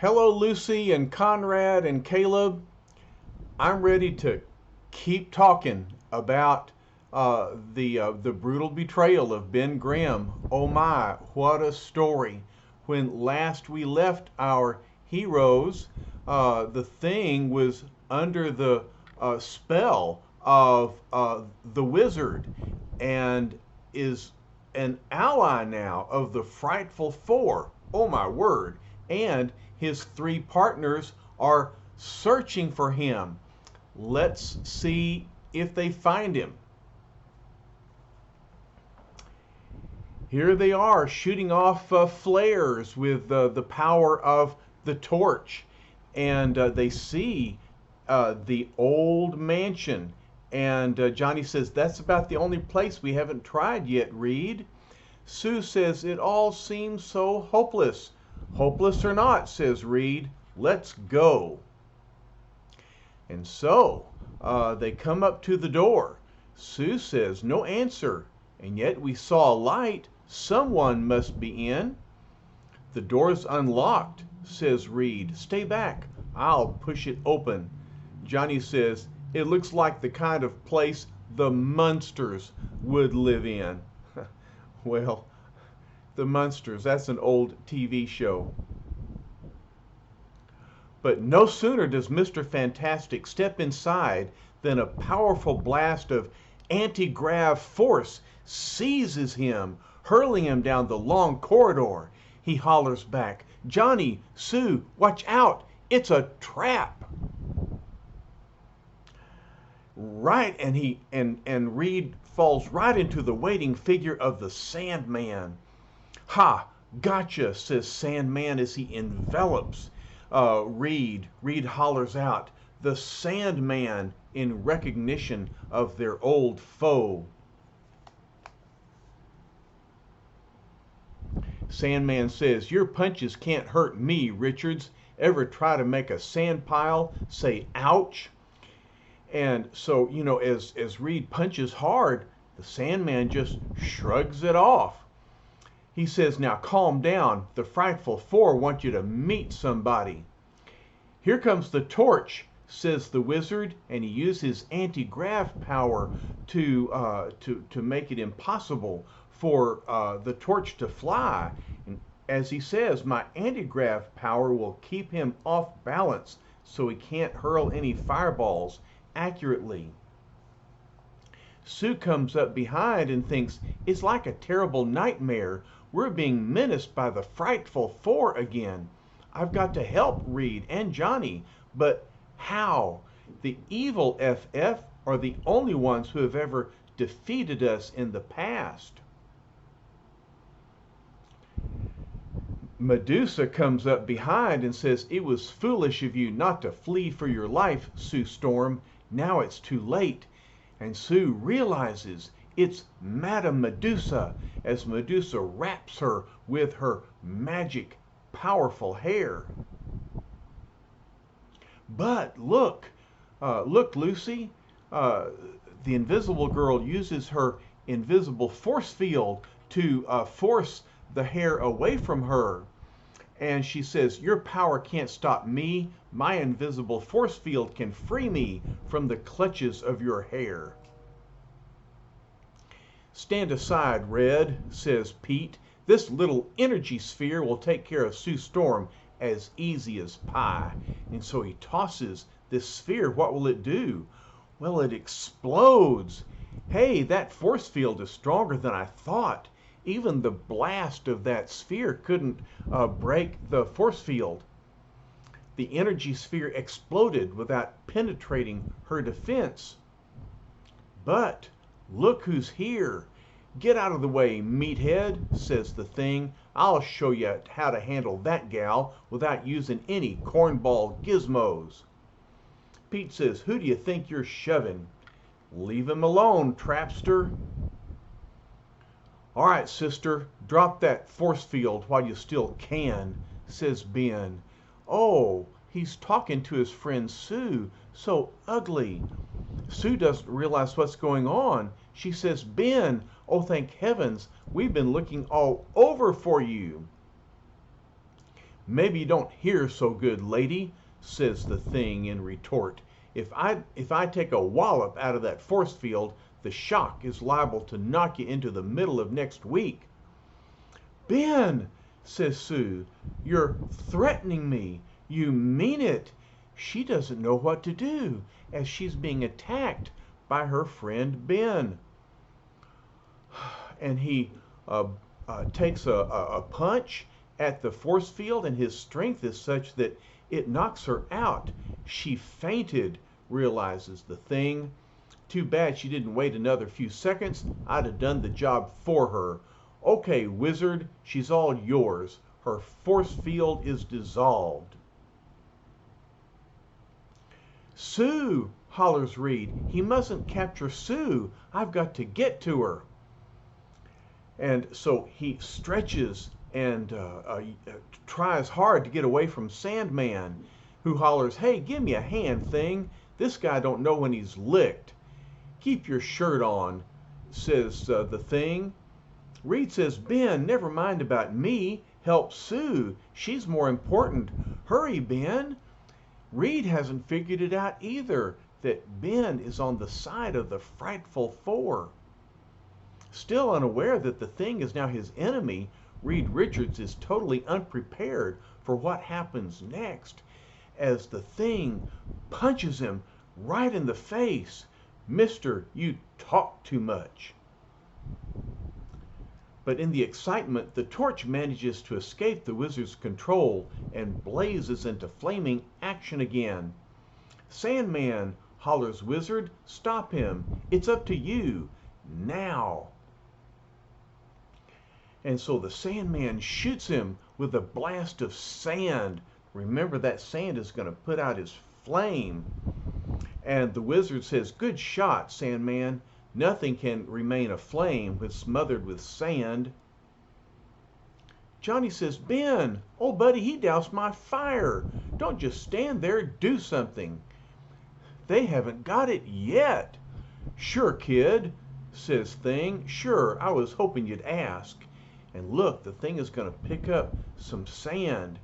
Hello, Lucy and Conrad and Caleb. I'm ready to keep talking about the brutal betrayal of Ben Grimm. Oh my, what a story! When last we left our heroes, the thing was under the spell of the wizard, and is an ally now of the frightful four. Oh my word! And his three partners are searching for him. Let's see if they find him. Here they are shooting off flares with the power of the torch. And they see the old mansion. And Johnny says, that's about the only place we haven't tried yet, Reed. Sue says, it all seems so hopeless. Hopeless or not, says Reed, let's go. And so they come up to the door. Sue says, no answer. And yet we saw a light. Someone must be in. The door's unlocked, says Reed. Stay back. I'll push it open. Johnny says, it looks like the kind of place the Munsters would live in. Well, the Munsters, that's an old TV show. But no sooner does Mr. Fantastic step inside than a powerful blast of anti-grav force seizes him, hurling him down the long corridor. He hollers back, Johnny, Sue, watch out, it's a trap. Right, and Reed falls right into the waiting figure of the Sandman. Ha, gotcha, says Sandman as he envelops Reed. Reed hollers out, the Sandman, in recognition of their old foe. Sandman says, your punches can't hurt me, Richards. Ever try to make a sand pile say ouch? And so, you know, as Reed punches hard, the Sandman just shrugs it off. He says, now calm down. The frightful four want you to meet somebody. Here comes the torch, says the wizard, and he uses his anti-grav power to make it impossible for the torch to fly. And as he says, my anti-grav power will keep him off balance so he can't hurl any fireballs accurately. Sue comes up behind and thinks, it's like a terrible nightmare. We're being menaced by the frightful four again. I've got to help Reed and Johnny, but how? The evil FF are the only ones who have ever defeated us in the past. Medusa comes up behind and says, it was foolish of you not to flee for your life, Sue Storm. Now it's too late. And Sue realizes it's Madame Medusa as Medusa wraps her with her magic, powerful hair. But look, Lucy, the invisible girl uses her invisible force field to force the hair away from her. And she says, your power can't stop me. My invisible force field can free me from the clutches of your hair. Stand aside, Red, says Pete. This little energy sphere will take care of Sue Storm as easy as pie. And so he tosses this sphere. What will it do? Well, it explodes. Hey, that force field is stronger than I thought. Even the blast of that sphere couldn't break the force field. The energy sphere exploded without penetrating her defense. But look who's here. Get out of the way, meathead, says the thing. I'll show you how to handle that gal without using any cornball gizmos. Pete says, who do you think you're shoving? Leave him alone, trapster. All right, sister, drop that force field while you still can, says Ben. Oh, he's talking to his friend Sue. So ugly. Sue doesn't realize what's going on. She says, Ben, oh, thank heavens, we've been looking all over for you. Maybe you don't hear so good, lady, says the thing in retort. If I take a wallop out of that force field, the shock is liable to knock you into the middle of next week. Ben, says Sue, you're threatening me. You mean it. She doesn't know what to do as she's being attacked by her friend Ben. And he takes a punch at the force field, and his strength is such that it knocks her out. She fainted, realizes the thing. Too bad she didn't wait another few seconds. I'd have done the job for her. Okay, wizard, she's all yours. Her force field is dissolved. Sue, hollers Reed. He mustn't capture Sue. I've got to get to her. And so he stretches and tries hard to get away from Sandman, who hollers, hey, give me a hand, thing. This guy don't know when he's licked. Keep your shirt on, says the thing. Reed says, Ben, never mind about me. Help Sue. She's more important. Hurry, Ben. Reed hasn't figured it out either, that Ben is on the side of the Frightful Four. Still unaware that the thing is now his enemy, Reed Richards is totally unprepared for what happens next as the thing punches him right in the face. Mister, you talk too much. But in the excitement, the torch manages to escape the wizard's control and blazes into flaming action again. Sandman, hollers Wizard, stop him. It's up to you. Now. And so the Sandman shoots him with a blast of sand. Remember, that sand is going to put out his flame. And the wizard says, good shot, Sandman. Nothing can remain aflame when smothered with sand. Johnny says, Ben, old buddy, he doused my fire. Don't just stand there, do something. They haven't got it yet. Sure, kid, says Thing. Sure, I was hoping you'd ask. And look, the thing is going to pick up some sand.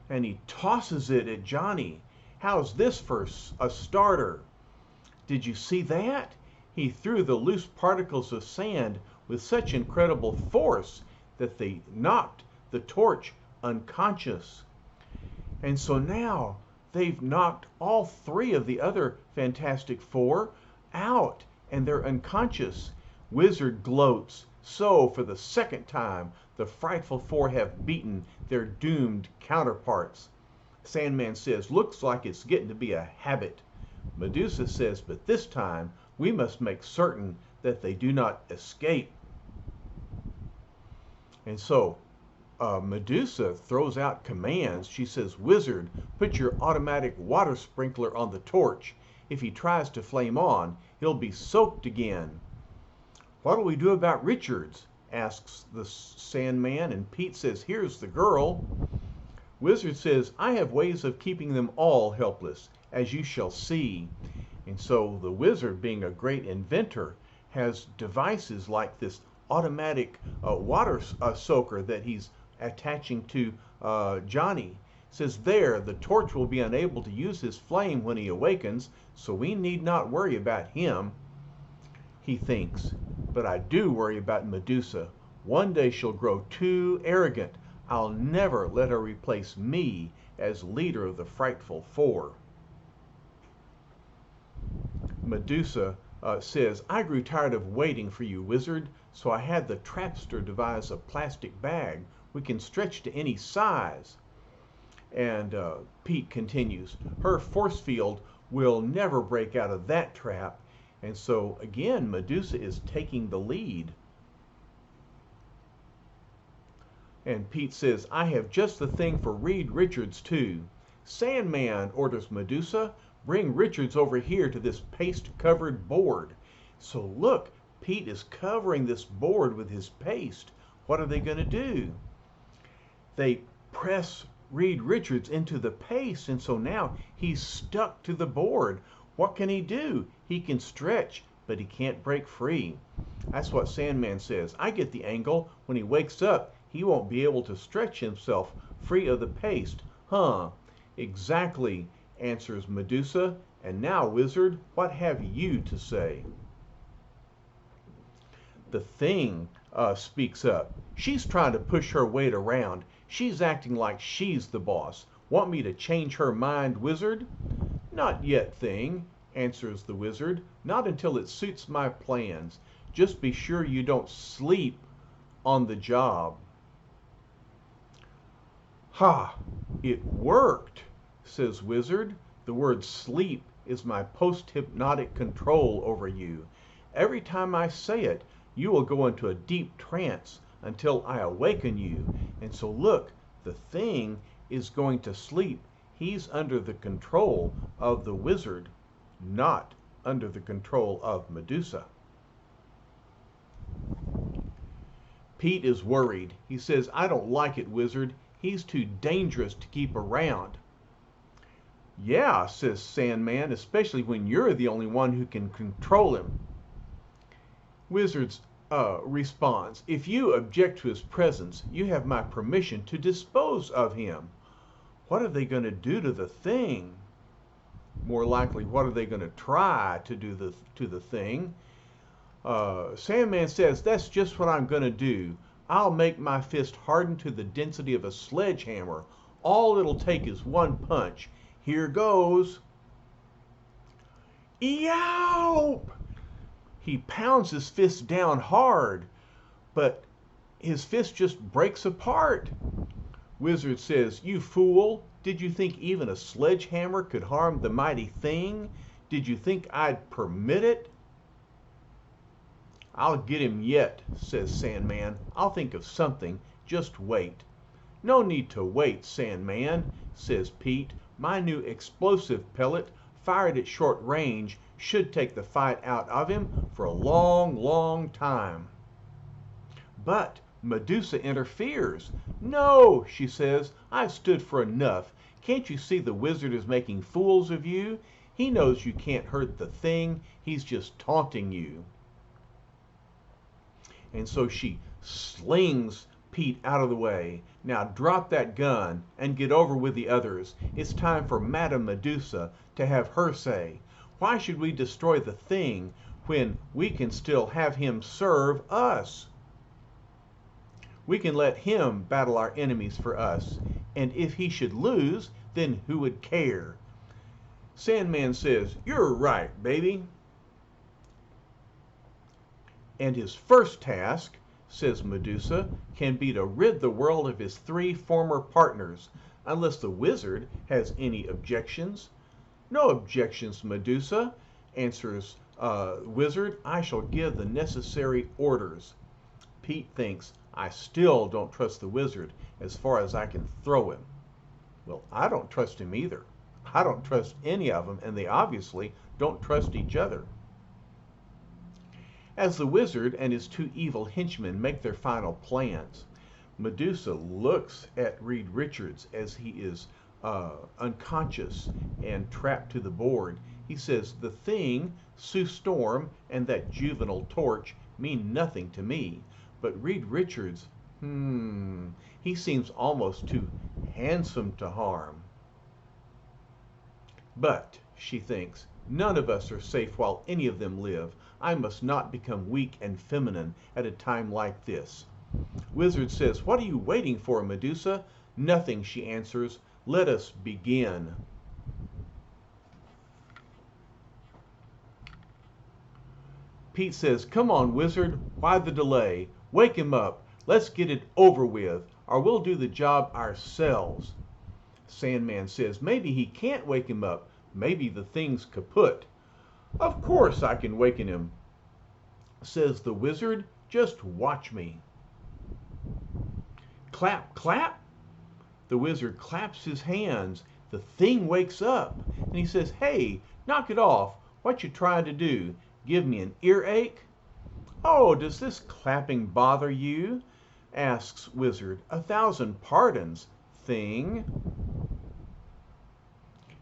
And he tosses it at Johnny. How's this for a starter? Did you see that? He threw the loose particles of sand with such incredible force that they knocked the torch unconscious. And so now they've knocked all three of the other Fantastic Four out, and they're unconscious. Wizard gloats. So, for the second time, the Frightful Four have beaten their doomed counterparts. Sandman says, looks like it's getting to be a habit. Medusa says, but this time, we must make certain that they do not escape. And so, Medusa throws out commands. She says, Wizard, put your automatic water sprinkler on the torch. If he tries to flame on, he'll be soaked again. What'll we do about Richards? Asks the Sandman, and Pete says, here's the girl. Wizard says, I have ways of keeping them all helpless, as you shall see. And so the wizard, being a great inventor, has devices like this automatic water soaker that he's attaching to Johnny. Says there, the torch will be unable to use his flame when he awakens, so we need not worry about him. He thinks, but I do worry about Medusa. One day she'll grow too arrogant. I'll never let her replace me as leader of the Frightful Four. Medusa says, I grew tired of waiting for you, Wizard, so I had the trapster devise a plastic bag we can stretch to any size. And Pete continues, her force field will never break out of that trap. And so, again, Medusa is taking the lead. And Pete says, I have just the thing for Reed Richards, too. Sandman, orders Medusa, bring Richards over here to this paste-covered board. So look, Pete is covering this board with his paste. What are they going to do? They press Reed Richards into the paste, and so now he's stuck to the board. What can he do? He can stretch, but he can't break free. That's what Sandman says. I get the angle. When he wakes up, he won't be able to stretch himself free of the paste. Huh, exactly, answers Medusa. And now, wizard, what have you to say? The thing speaks up. She's trying to push her weight around. She's acting like she's the boss. Want me to change her mind, wizard? Not yet, thing, answers the wizard. Not until it suits my plans. Just be sure you don't sleep on the job. Ha! It worked, says wizard. The word sleep is my post-hypnotic control over you. Every time I say it, you will go into a deep trance until I awaken you. And so look, the thing is going to sleep. He's under the control of the wizard, not under the control of Medusa. Pete is worried. He says, I don't like it, wizard. He's too dangerous to keep around. Yeah, says Sandman, especially when you're the only one who can control him. Wizard responds, if you object to his presence, you have my permission to dispose of him. What are they going to do to the thing? More likely, what are they going to try to do to the thing? Sandman says, that's just what I'm going to do. I'll make my fist harden to the density of a sledgehammer. All it'll take is one punch. Here goes. Yowp! He pounds his fist down hard, but his fist just breaks apart. Wizard says, you fool, did you think even a sledgehammer could harm the mighty thing? Did you think I'd permit it? I'll get him yet, says Sandman. I'll think of something. Just wait. No need to wait, Sandman, says Pete. My new explosive pellet, fired at short range, should take the fight out of him for a long, long time. But Medusa interferes. No, she says, I've stood for enough. Can't you see the wizard is making fools of you? He knows you can't hurt the thing. He's just taunting you. And so she slings Pete out of the way. Now drop that gun and get over with the others. It's time for Madame Medusa to have her say. Why should we destroy the thing when we can still have him serve us? We can let him battle our enemies for us. And if he should lose, then who would care? Sandman says, you're right, baby. And his first task, says Medusa, can be to rid the world of his 3 former partners, unless the wizard has any objections. No objections, Medusa, answers wizard. I shall give the necessary orders. Pete thinks, I still don't trust the wizard as far as I can throw him. Well, I don't trust him either. I don't trust any of them, and they obviously don't trust each other. As the wizard and his 2 evil henchmen make their final plans, Medusa looks at Reed Richards as he is unconscious and trapped to the board. He says, the thing, Sue Storm, and that juvenile torch mean nothing to me. But Reed Richards, he seems almost too handsome to harm. But, she thinks, none of us are safe while any of them live. I must not become weak and feminine at a time like this. Wizard says, what are you waiting for, Medusa? Nothing, she answers. Let us begin. Pete says, come on, wizard. Why the delay? Wake him up. Let's get it over with, or we'll do the job ourselves. Sandman says, maybe he can't wake him up. Maybe the thing's kaput. Of course I can waken him, says the wizard. Just watch me. Clap, clap. The wizard claps his hands. The thing wakes up, and he says, hey, knock it off. What you trying to do? Give me an earache? Oh, does this clapping bother you? Asks wizard. 1,000 pardons, thing.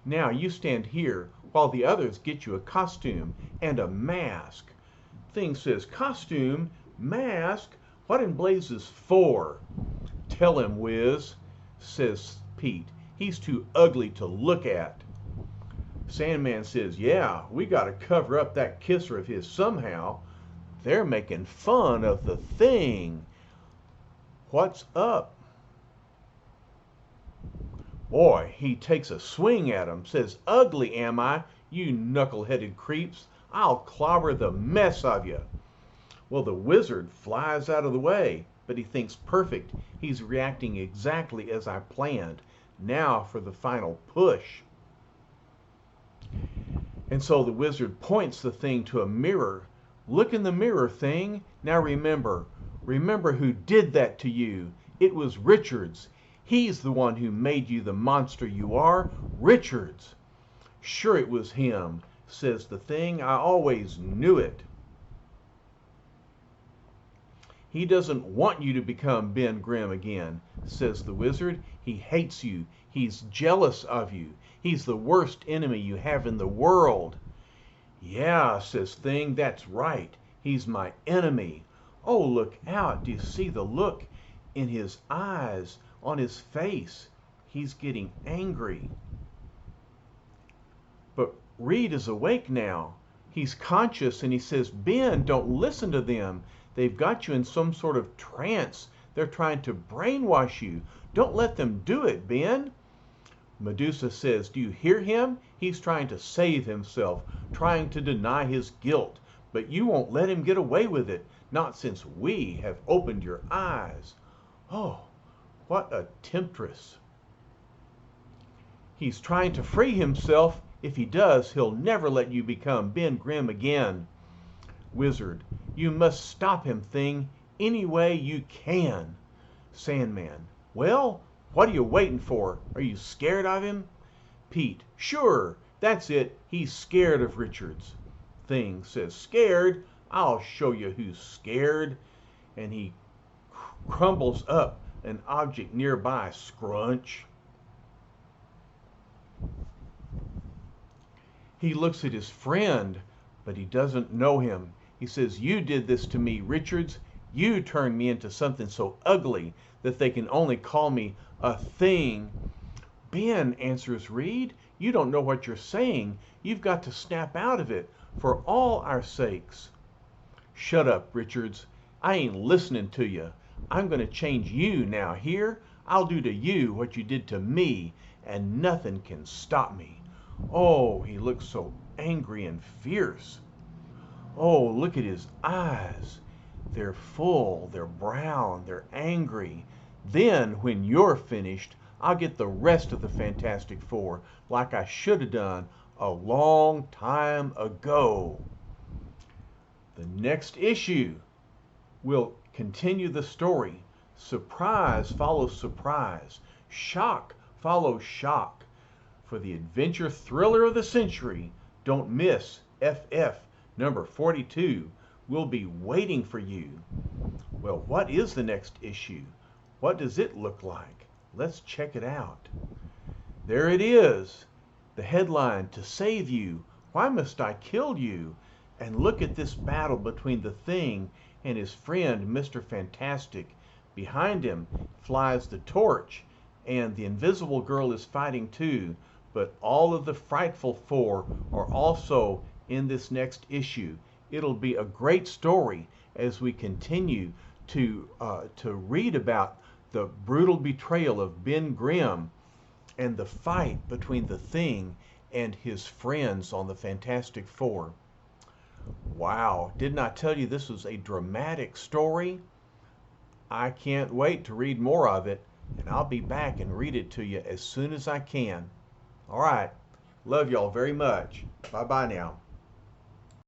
Now you stand here while the others get you a costume and a mask. Thing says, costume, mask, what in blazes for? Tell him, Wiz, says Pete. He's too ugly to look at. Sandman says, yeah, we got to cover up that kisser of his somehow. They're making fun of the thing. What's up? Boy, he takes a swing at him, says, ugly am I, you knuckle-headed creeps. I'll clobber the mess of you. Well, the wizard flies out of the way, but he thinks perfect. He's reacting exactly as I planned. Now for the final push. And so the wizard points the thing to a mirror. Look in the mirror, thing. Now remember who did that to you. It was Richards. He's the one who made you the monster you are. Richards. Sure it was him, says the thing. I always knew it. He doesn't want you to become Ben Grimm again, says the wizard. He hates you. He's jealous of you. He's the worst enemy you have in the world. Yeah, says Thing, that's right. He's my enemy. Oh, look out. Do you see the look in his eyes, on his face? He's getting angry. But Reed is awake now. He's conscious and he says, Ben, don't listen to them. They've got you in some sort of trance. They're trying to brainwash you. Don't let them do it, Ben. Medusa says, do you hear him? He's trying to save himself, trying to deny his guilt. But you won't let him get away with it, not since we have opened your eyes. Oh, what a temptress. He's trying to free himself. If he does, he'll never let you become Ben Grimm again. Wizard, you must stop him, Thing, any way you can. Sandman, well, what are you waiting for? Are you scared of him? Pete, sure, that's it. He's scared of Richards. Thing says, scared? I'll show you who's scared. And he crumbles up an object nearby. Scrunch. He looks at his friend, but he doesn't know him. He says, you did this to me, Richards. You turned me into something so ugly that they can only call me a thing. Ben, answers Reed, you don't know what you're saying. You've got to snap out of it for all our sakes. Shut up, Richards. I ain't listening to you. I'm going to change you now, here. I'll do to you what you did to me, and nothing can stop me. Oh, he looks so angry and fierce. Oh, look at his eyes. They're full, they're brown, they're angry. Then, when you're finished, I'll get the rest of the Fantastic Four, like I should have done a long time ago. The next issue will continue the story. Surprise follows surprise. Shock follows shock. For the adventure thriller of the century, don't miss FF number 42. We'll be waiting for you. Well, what is the next issue? What does it look like? Let's check it out. There it is. The headline, To Save You. Why must I kill you? And look at this battle between the Thing and his friend, Mr. Fantastic. Behind him flies the Torch, and the Invisible Girl is fighting too. But all of the Frightful Four are also in this next issue. It'll be a great story as we continue to read about the brutal betrayal of Ben Grimm and the fight between the Thing and his friends on the Fantastic Four. Wow, didn't I tell you this was a dramatic story? I can't wait to read more of it, and I'll be back and read it to you as soon as I can. All right, love y'all very much. Bye-bye now.